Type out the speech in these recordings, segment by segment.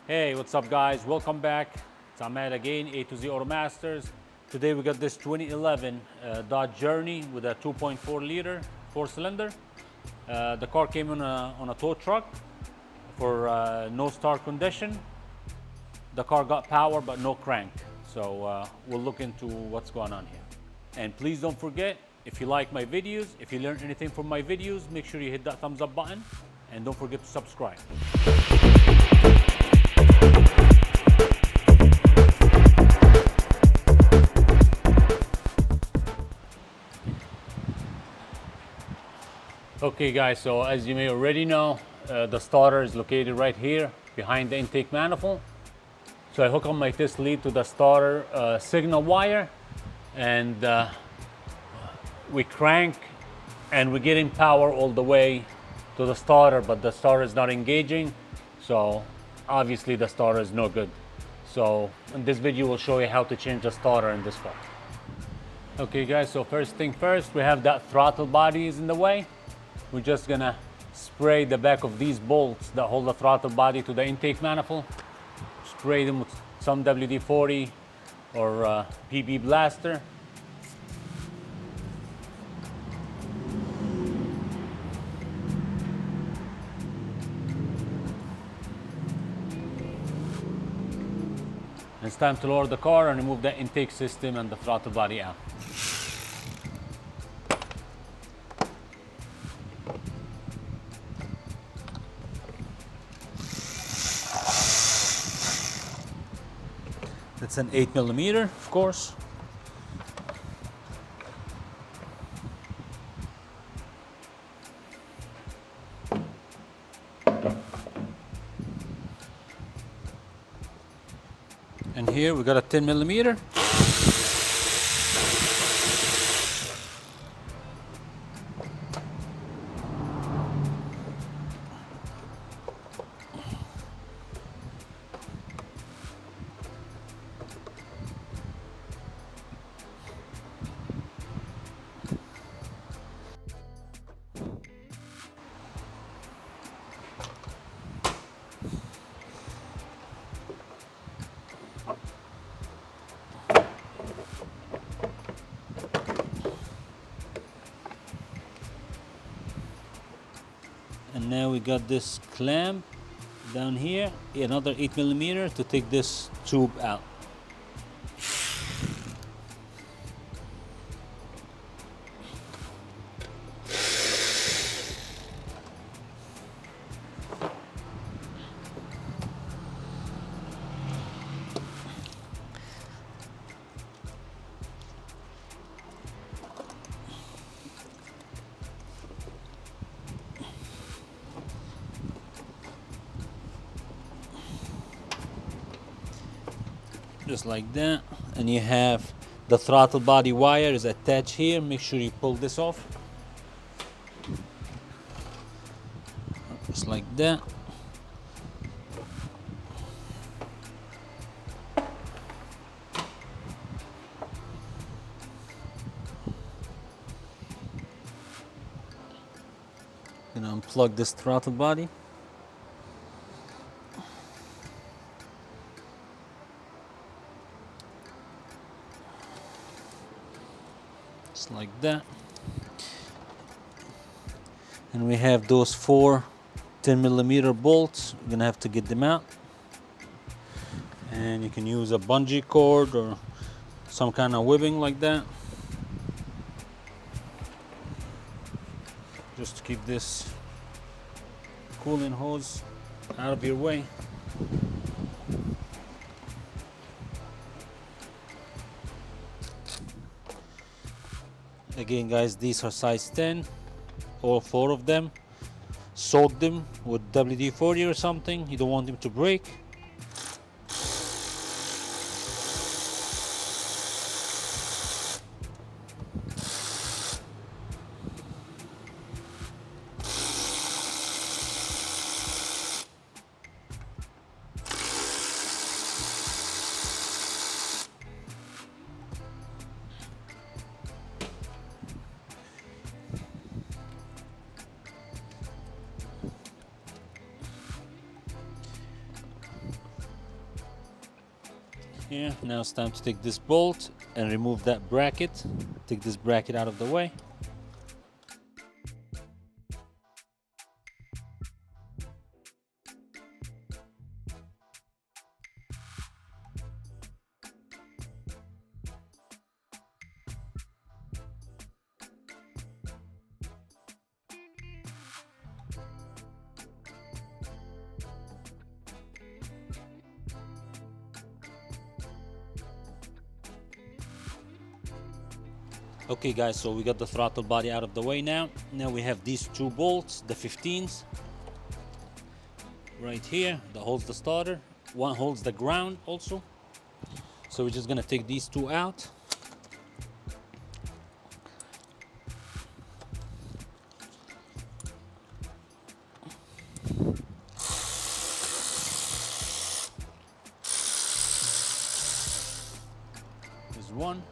Hey, what's up guys? Welcome back. It's Ahmed again, A to Z Auto Masters. Today we got this 2011 Dodge Journey with a 2.4 liter, 4-cylinder. The car came on a tow truck for no start condition. The car got power but no crank. So we'll look into what's going on here. And please don't forget, if you like my videos, if you learn anything from my videos, make sure you hit that thumbs up button and don't forget to subscribe. Okay guys, so as you may already know, the starter is located right here behind the intake manifold. So I hook up my test lead to the starter signal wire, and we crank and we're getting power all the way to the starter, but the starter is not engaging. So obviously the starter is no good. So in this video we'll show you how to change the starter in this car. Okay guys, so first thing first, we have that throttle body is in the way. We're just gonna spray the back of these bolts that hold the throttle body to the intake manifold. Spray them with some WD-40 or PB Blaster. It's time to lower the car and remove the intake system and the throttle body out. It's an 8mm, of course. And here we got a 10mm. And now we got this clamp down here, another 8mm to take this tube out. Just like that, and you have the throttle body wire is attached here. Make sure you pull this off, just like that. Gonna unplug this throttle body. Just like that. And we have those 4 10mm bolts. We're gonna have to get them out. And you can use a bungee cord or some kind of webbing like that, just to keep this cooling hose out of your way. Again guys, these are size 10, all 4 of them. Soak them with WD-40 or something, you don't want them to break. here. Now it's time to take this bolt and remove that bracket. Take this bracket out of the way. Okay guys, so we got the throttle body out of the way now. Now we have these two bolts, the 15s, right here, that holds the starter. One holds the ground also. So we're just gonna take these two out. There's one.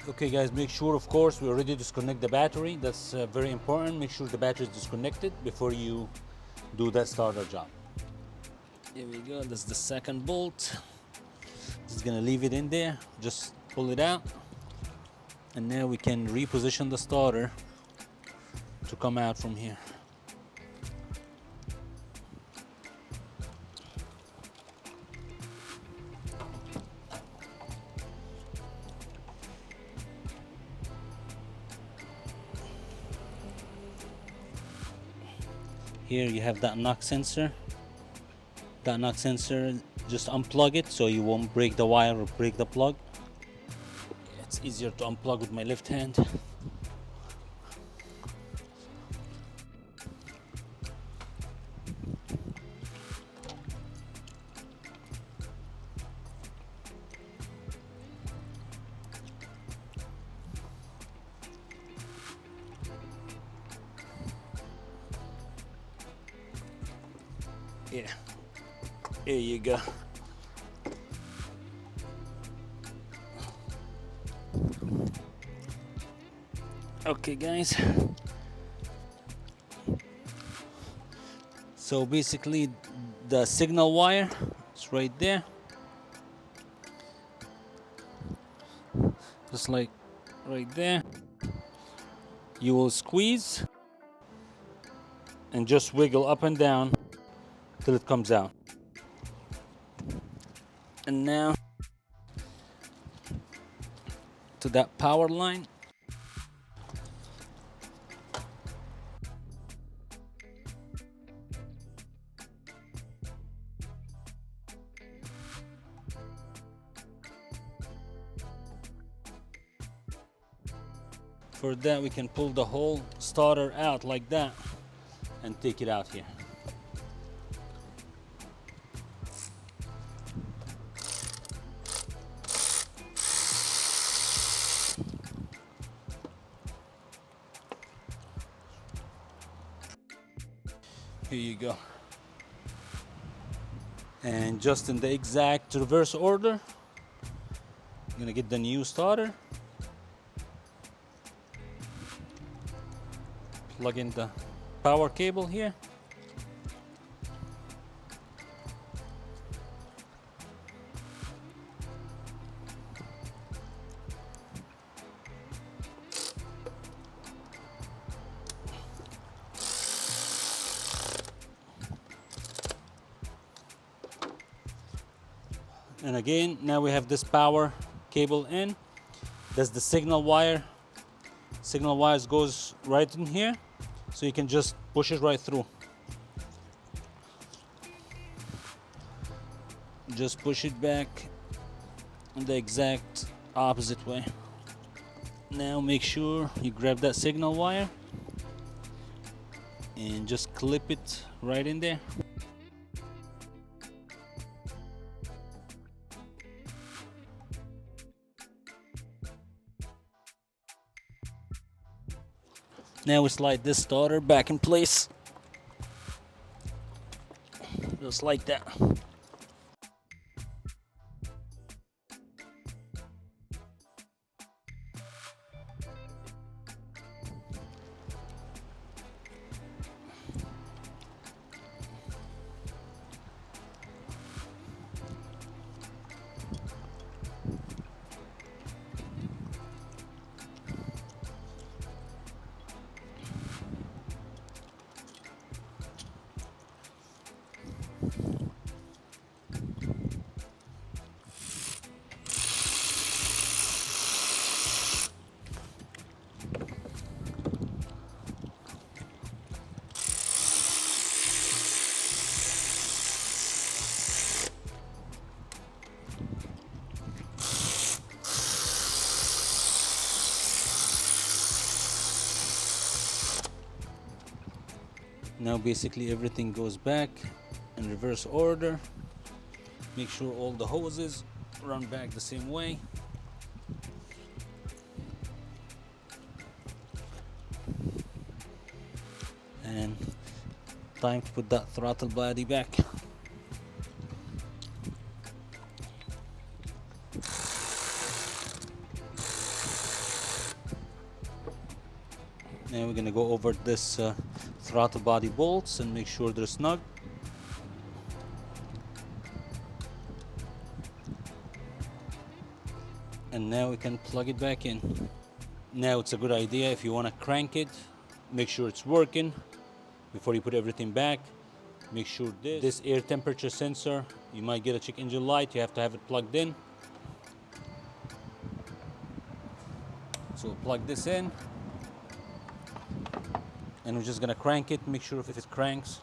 Okay guys, make sure of course we already disconnect the battery. That's very important. Make sure the battery is disconnected before you do that starter job. Here we go, that's the second bolt. Just gonna leave it in there, just pull it out. And now we can reposition the starter to come out from here. Here you have that knock sensor. That knock sensor, just unplug it so you won't break the wire or break the plug. It's easier to unplug with my left hand. Yeah, here you go. Okay guys, so basically the signal wire is right there, just like right there. You will squeeze and just wiggle up and down till it comes out. And now to that power line. For that we can pull the whole starter out like that and take it out here. Here you go. And just in the exact reverse order, I'm gonna get the new starter. Plug in the power cable here. And again, now we have this power cable in. That's the signal wire. Signal wires goes right in here, so you can just push it right through. Just push it back in the exact opposite way. Now make sure you grab that signal wire and just clip it right in there. Now we slide this starter back in place, just like that. Now basically everything goes back in reverse order. Make sure all the hoses run back the same way. And time to put that throttle body back. Now we're going to go over this throttle body bolts and make sure they're snug. And now we can plug it back in. Now it's a good idea, if you want to crank it, make sure it's working before you put everything back. Make sure this air temperature sensor, you might get a check engine light, you have to have it plugged in. So we'll plug this in and we're just gonna crank it, make sure if it cranks.